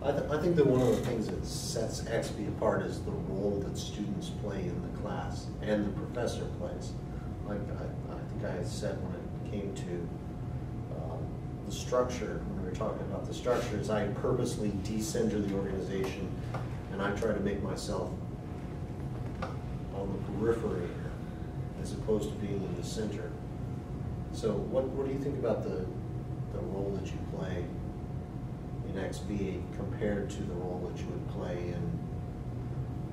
I think that one of the things that sets XB apart is the role that students play in the class and the professor plays. Like I think I had said when it came to the structure, when we were talking about the structure, is I purposely decenter the organization and I try to make myself on the periphery as opposed to being in the center. So what do you think about the role that you play in XB compared to the role that you would play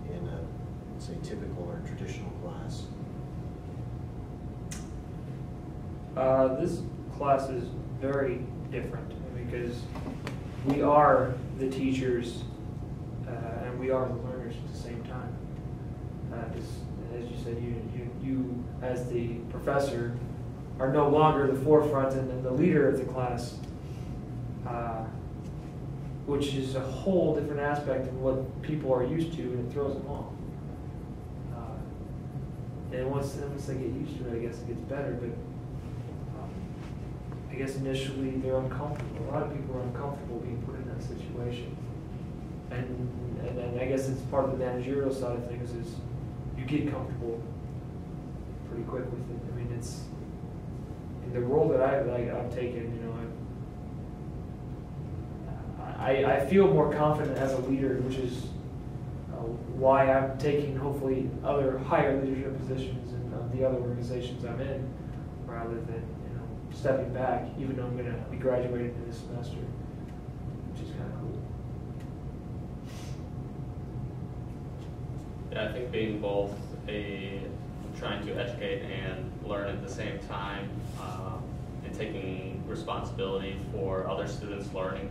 in a, say, typical or traditional class? This class is very different because we are the teachers and we are the learners at the same time. As you said, you as the professor are no longer the forefront and the leader of the class, which is a whole different aspect of what people are used to, and it throws them off. And once they get used to it, I guess it gets better. But I guess initially they're uncomfortable. A lot of people are uncomfortable being put in that situation, and I guess it's part of the managerial side of things is you get comfortable pretty quick with it. I mean, it's in the role that I've taken. You know, I feel more confident as a leader, which is why I'm taking hopefully other higher leadership positions in the other organizations I'm in, rather than stepping back, even though I'm going to be graduating in this semester, which is kind of cool. Yeah, I think being both trying to educate and learn at the same time, and taking responsibility for other students' learning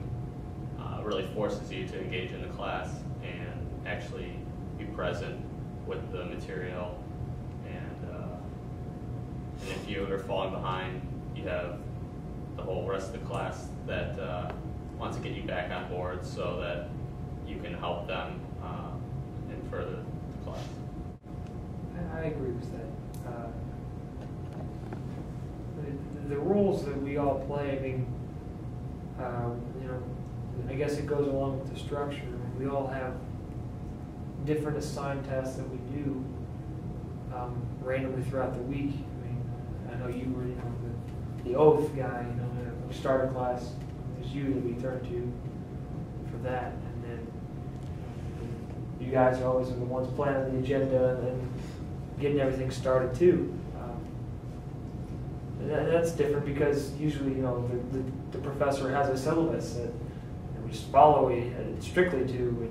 really forces you to engage in the class and actually be present with the material. And if you are falling behind, you have the whole rest of the class that wants to get you back on board so that you can help them and further the class. I agree with that. The roles that we all play, I mean, I guess it goes along with the structure. I mean, we all have different assigned tasks that we do randomly throughout the week. I mean, I know you were, the oath guy, when we start a class, it's you that we turn to for that. And then you guys are always the ones planning the agenda and then getting everything started too. And that's different because usually, the professor has a syllabus that we just follow it strictly to, and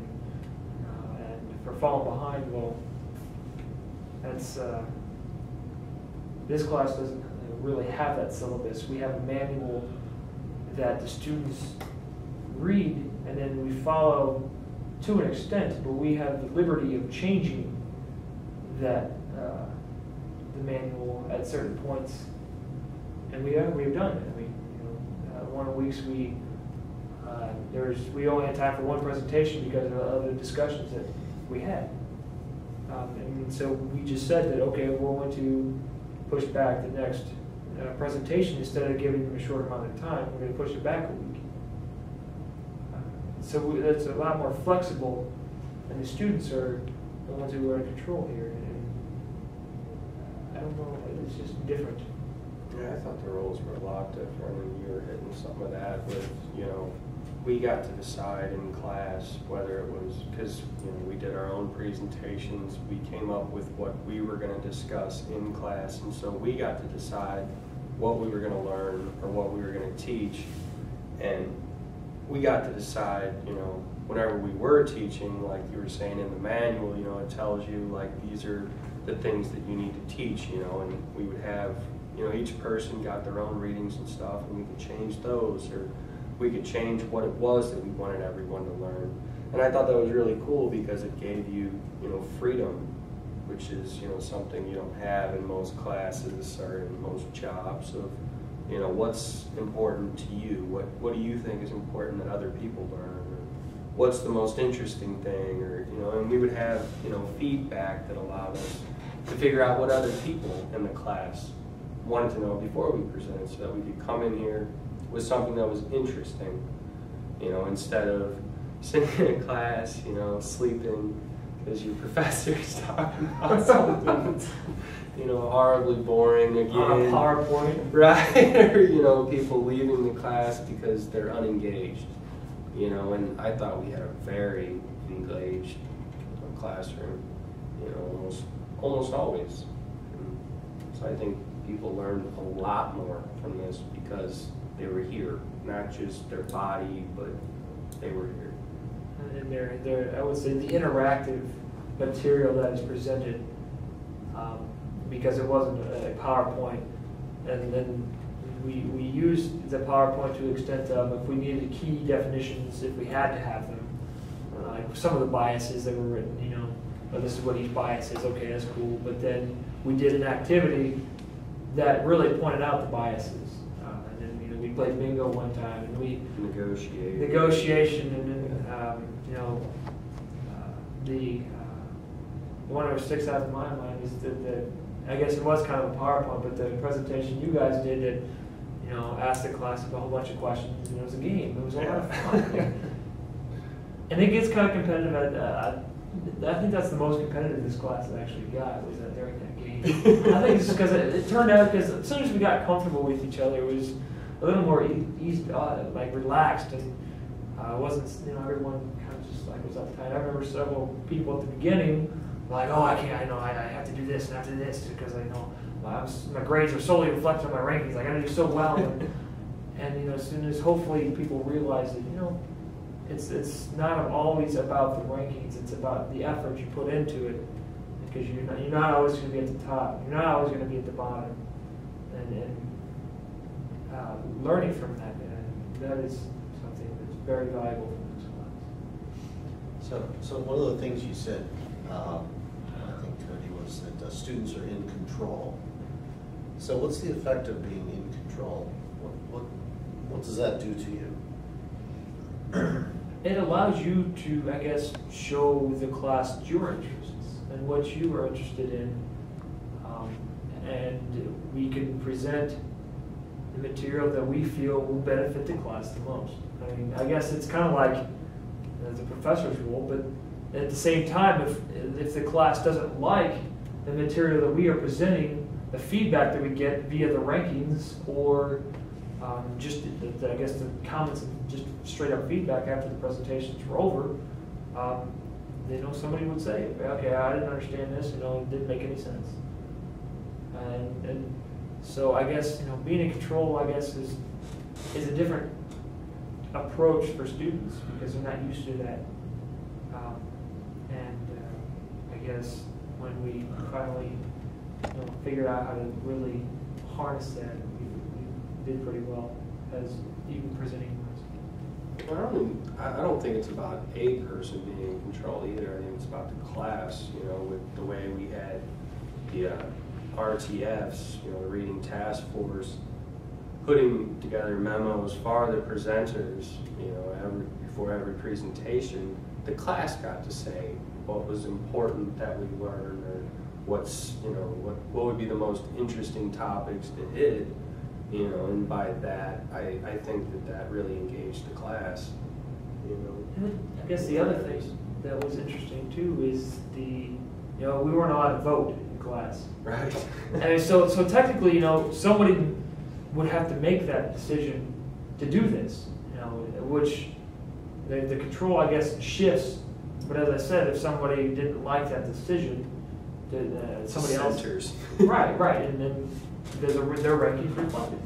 if we're falling behind, well, that's this class doesn't really have that syllabus. We have a manual that the students read, and then we follow to an extent, but we have the liberty of changing that the manual at certain points, and we've done it. I mean, one of the weeks we only had time for one presentation because of the discussions that we had, and so we just said that okay, we're going to push back the next presentation. Instead of giving them a short amount of time, we're going to push it back a week. So that's a lot more flexible, and the students are the ones who are in control here. And I don't know, it's just different. Yeah, I thought the roles were a lot different, and you were hitting some of that with, we got to decide in class whether it was, because we did our own presentations, we came up with what we were going to discuss in class, and so we got to decide what we were going to learn or what we were going to teach, and we got to decide, whenever we were teaching, like you were saying in the manual, it tells you like these are the things that you need to teach, and we would have, each person got their own readings and stuff, and we could change those, or we could change what it was that we wanted everyone to learn. And I thought that was really cool because it gave you, freedom, which is, something you don't have in most classes or in most jobs of, what's important to you? What do you think is important that other people learn? Or what's the most interesting thing? Or, and we would have, feedback that allowed us to figure out what other people in the class wanted to know before we presented so that we could come in here with something that was interesting, instead of sitting in class, you know, sleeping because your professor's talking about something, you know, horribly boring again. On a PowerPoint. Right, or, you know, people leaving the class because they're unengaged, you know, and I thought we had a very engaged classroom, you know, almost always. And so I think people learned a lot more from this because they were here, not just their body, but they were here. And I would say the interactive material that is presented, because it wasn't a PowerPoint, and then we used the PowerPoint to the extent of if we needed key definitions, if we had to have them, like some of the biases that were written, you know, oh, this is what each bias is, okay, that's cool, but then we did an activity that really pointed out the biases. And then, you know, we played bingo one time, and we negotiation, and then you know, the one that sticks out in my mind is that I guess it was kind of a PowerPoint, but the presentation you guys did that, you know, asked the class a whole bunch of questions, and it was a game. It was a lot of fun. And it gets kind of competitive. I think that's the most competitive this class actually got, was that during that game. I think it's just because it turned out, because as soon as we got comfortable with each other, it was a little more like relaxed, and it wasn't, you know, everyone kind of just like was uptight. I remember several people at the beginning like, oh, I can't, I know, I have to do this and after this because I know my grades are solely reflected on my rankings. I got to do so well, and you know, as soon as hopefully people realize that, you know, it's not always about the rankings. It's about the effort you put into it, because you're not always going to be at the top. You're not always going to be at the bottom, and learning from that, that is something that's very valuable from this class. So one of the things you said, I think, Cody, was that students are in control. So what's the effect of being in control? What does that do to you? It allows you to, I guess, show the class your interests and what you are interested in, and we can present the material that we feel will benefit the class the most. I mean, I guess it's kind of like the professor's role, but at the same time, if the class doesn't like the material that we are presenting, the feedback that we get via the rankings, or just I guess the comments and just straight up feedback after the presentations were over, you know, somebody would say, okay, I didn't understand this, you know, it didn't make any sense. And so I guess, you know, being in control, I guess, is a different approach for students because they're not used to that. I guess when we finally, you know, figured out how to really harness that, we did pretty well as even presenting words. I don't think it's about a person being in control either. I think it's about the class, you know, with the way we had the RTFs, you know, the reading task force, putting together memos for the presenters, you know, before every presentation. The class got to say what was important that we learned, or what's, you know, what would be the most interesting topics to hit, you know, and by that, I think that really engaged the class, you know. I guess the other thing that was interesting too is you know, we weren't allowed to vote in class. Right. And so technically, you know, somebody would have to make that decision to do this, you know, which the control, I guess, shifts. But as I said, if somebody didn't like that decision, somebody else. Centers. Right, and then their rankings reflected.